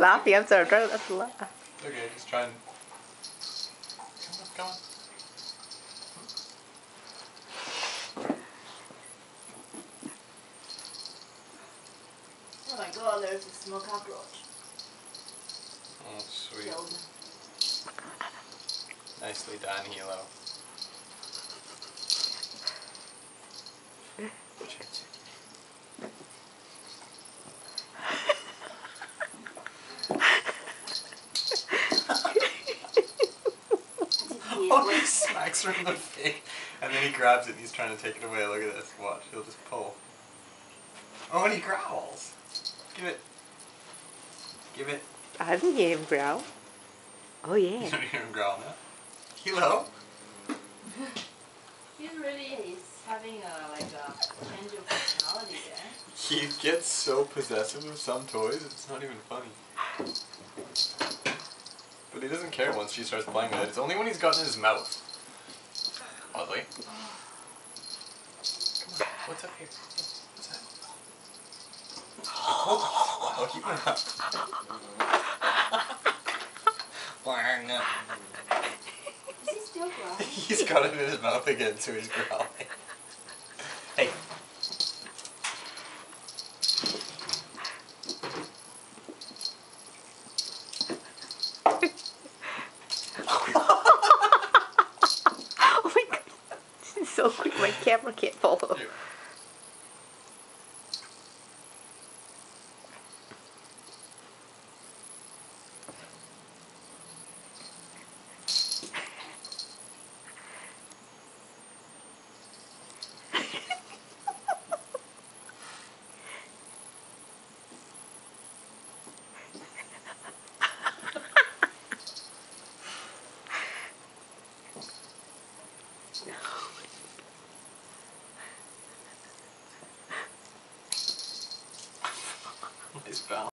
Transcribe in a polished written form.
laughing. I'm sorry. I'm trying not to laugh. Okay, just try and... Come on. Oh my god, there's a small cockroach. Oh, sweet. Killed. Nicely done, Hilo. Oh, he smacks her in the face, and then he grabs it and he's trying to take it away. Look at this. Watch, he'll just pull. Oh, and he growls. Give it. Give it. I didn't hear him growl. Oh yeah. You don't hear him growl now? Hilo? He's having a change of personality there. He gets so possessive of some toys, it's not even funny. But he doesn't care once she starts playing with it. It's only when he's got it in his mouth. Oddly. Come on, what's up here? What's that? Oh, he went up. Is he still growling? He's got it in his mouth again, so he's growling. Hey. Oh my god. This is so quick. My camera can't follow. Here. Nice balance.